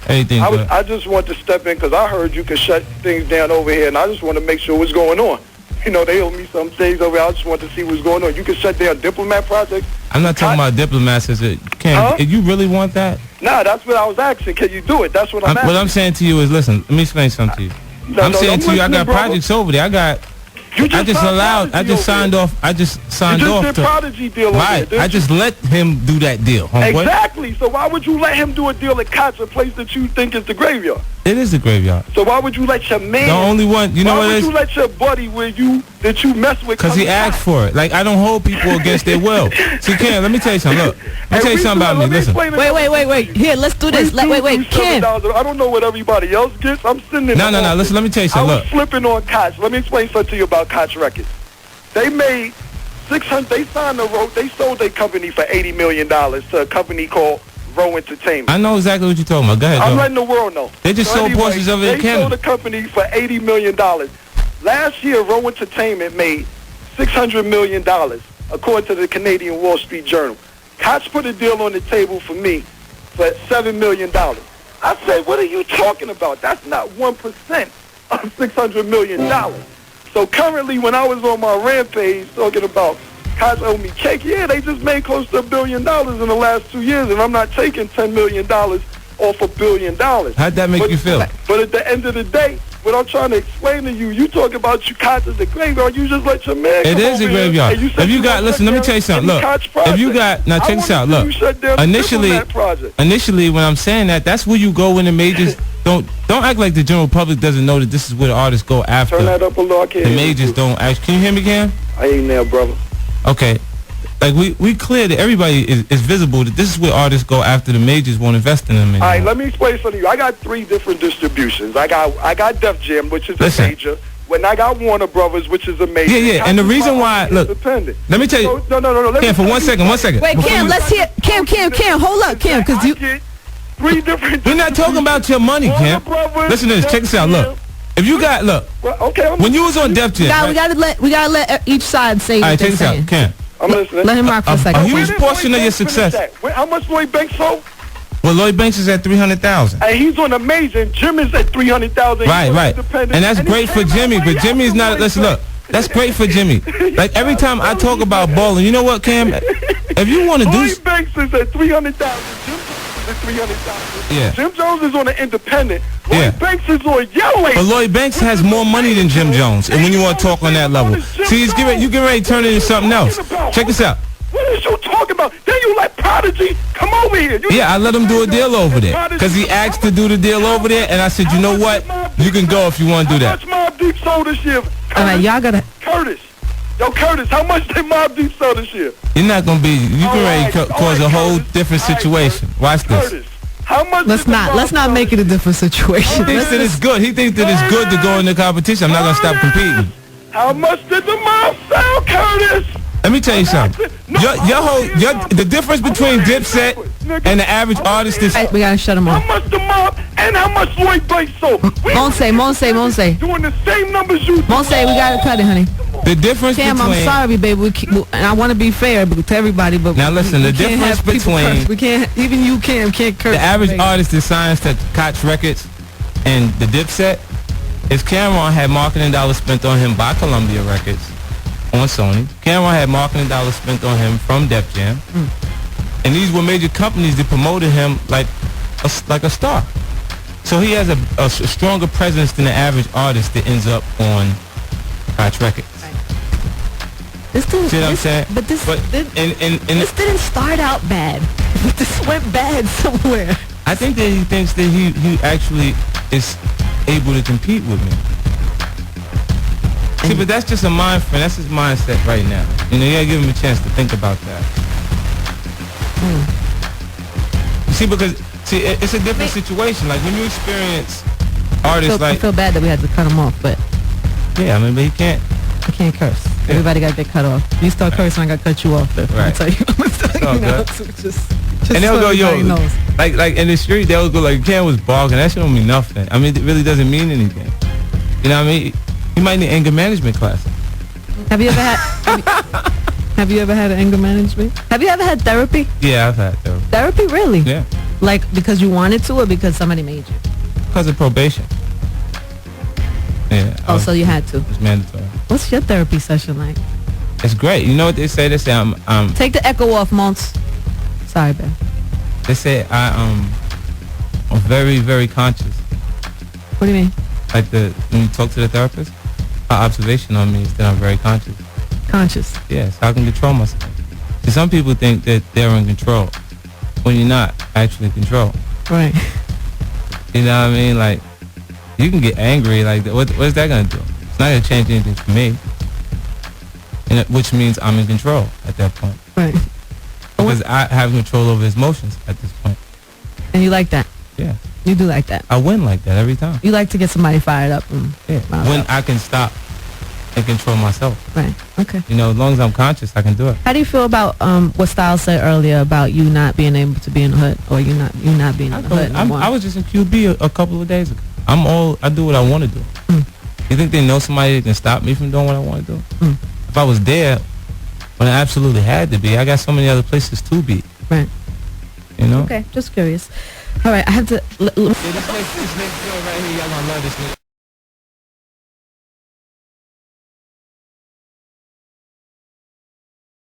Everything good. I just want to step in because I heard you could shut things down over here, and I just want to make sure what's going on. You know, they owe me some things over here. I just want to see what's going on. You can shut down diplomat projects. I'm not talking about diplomats. You really want that? Nah, that's what I was asking. Can you do it? That's what I'm asking. What I'm saying to you is, listen, let me explain something to you. I'm saying to you, I got projects over there. I just signed off. You just did Prodigy deal over there, I just let him do that deal, homeboy. Exactly. So why would you let him do a deal at Koch, a place that you think is the graveyard? It is the graveyard. So why would you let your man? The only one, you know what it is? Why would you let your buddy that you mess with? Because he asked for it. Like, I don't hold people against their will. See, Ken, let me tell you something. Look, let me tell you something about me. Listen. Wait. Here, let's do this. Wait, Ken. I don't know what everybody else gets. I'm sitting in No. Listen, let me tell you something. I was flipping on Koch. Let me explain something to you about Koch Records. They made $600. They they sold their company for $80 million to a company called Row Entertainment. I know exactly what you're talking about. Go ahead. I'm letting the world know. They just sold portions of it in Canada. They sold the company for $80 million. Last year, Row Entertainment made $600 million, according to the Canadian Wall Street Journal. Koch put a deal on the table for me for $7 million. I said, what are you talking about? That's not 1% of $600 million. So currently, when I was on my rampage talking about Koch owe me cake, yeah, they just made close to $1 billion in the last 2 years, and I'm not taking $10 million off $1 billion. How'd that make you feel? But at the end of the day, what I'm trying to explain to you, you talk about you Koch as a graveyard, you just let your man It is a graveyard. If you got, listen, let me tell you something. Look, if you got, now check this out. Look, initially, when I'm saying that, that's where you go when the majors. Don't act like the general public doesn't know that this is where the artists go after. Turn that up a little. The majors don't act. Can you hear me, Cam? I ain't there, brother. Okay. Like, we clear that everybody is visible that this is where artists go after the majors won't invest in them anymore. All right, let me explain something to you. I got 3 different distributions. I got Def Jam, which is a major. When I got Warner Brothers, which is a major. Yeah. And the reason why, look, let me tell you. No. Cam, for 1 second. Wait, Cam, let's hear. Cam, hold up, Cam, because you. 3 different. We're not talking about your money, Cam. Listen to this. Check this out. Look, if you got when you was on Def Jam, we gotta let each side say. All right, check this out, Cam. I'm listening. Let him rock for a second. A huge portion of your success. How much Lloyd Banks sold? Well, Lloyd Banks is at 300,000. And he's on a major. And Jim is at 300,000. Right. And that's great for Jimmy, but Jimmy's not. Listen, look. That's great for Jimmy. Like, every time I talk about balling, you know what, Cam? If you want to do... Lloyd Banks is at 300,000. Jim Jones is at 300,000. Yeah. Jim Jones is on an independent. Lloyd Banks is on Yellow. But Lloyd Banks has more money than Jim Jones. And when you want to talk on that level. See, you get ready to turn it into something else. Check this out. What is you talking about? Then you let Prodigy come over here. I let him do a deal over there. Because he asked to do the deal over there. And I said, you know what? You can go if you want to do that. How much Mobb Deep sold this year? All right, y'all gotta... Curtis, how much did Mobb Deep sell this year? You're not going to be... You can ready to cause a whole different situation. Watch this. Curtis, how much Let's not make it a different situation. He thinks that it's good. He thinks that it's good to go in the competition. I'm not going to stop competing. How much did the mob sell, Curtis? Let me tell you something. The difference between Dipset and the average artist is... We gotta shut him off. How much the mob and how much Lloyd Banks sold? Monse. Doing the same numbers you do. Monse, we gotta cut it, honey. The difference Cam, between... I'm sorry, baby. And I want to be fair to everybody, but... Now listen, the difference between... We can't... Even you, Cam, can't curse. The average artist that signs to Koch Records and the Dipset is Cameron had marketing dollars spent on him by Columbia Records on Sony. Cameron had marketing dollars spent on him from Def Jam. And these were major companies that promoted him like a star. So he has a stronger presence than the average artist that ends up on Koch Records. This didn't, see what I'm saying? But this didn't start out bad. This went bad somewhere. I think that he thinks that he actually is able to compete with me. See, but that's just a mind frame. That's his mindset right now. You know, you gotta give him a chance to think about that. See, because it's a different situation. Like when you experience artists I feel bad that we had to cut him off, but yeah, I mean, but he can't curse. Yeah. Everybody got to get cut off. You start cursing, I got to cut you off. Right. I'll tell you. Just and they'll so go, yo, knows. like in the street, they'll go like, Ken was barking. That shit don't mean nothing. I mean, it really doesn't mean anything. You know what I mean? You might need anger management class. Have you ever had? Have you ever had anger management? Have you ever had therapy? Yeah, I've had therapy. Therapy, really? Yeah. Like because you wanted to, or because somebody made you? Because of probation. Yeah. Oh, so you had to. It's mandatory. What's your therapy session like? It's great. You know what they say? They say I'm Take the echo off, Mons. Sorry, Ben. They say I'm very, very conscious. What do you mean? Like when you talk to the therapist, her observation on me is that I'm very conscious. Conscious. Yeah, so I can control myself. See, some people think that they're in control when you're not actually in control. Right. You know what I mean? Like, you can get angry. Like, what's that going to do? It's not going to change anything for me. Which means I'm in control at that point. Right. Because I have control over his emotions at this point. And you like that? Yeah. You do like that? I win like that every time. You like to get somebody fired up? Yeah. When I can stop and control myself. Right. Okay. You know, as long as I'm conscious, I can do it. How do you feel about what Styles said earlier about you not being able to be in the hood, or you not being in the hood no more? I was just in QB a couple of days ago. I do what I want to do. You think they know somebody that can stop me from doing what I want to do? If I was there when I absolutely had to be, I got so many other places to be. Right. You know? Okay, just curious. All right, I have to... Yeah, this next joint right here, y'all gonna love this.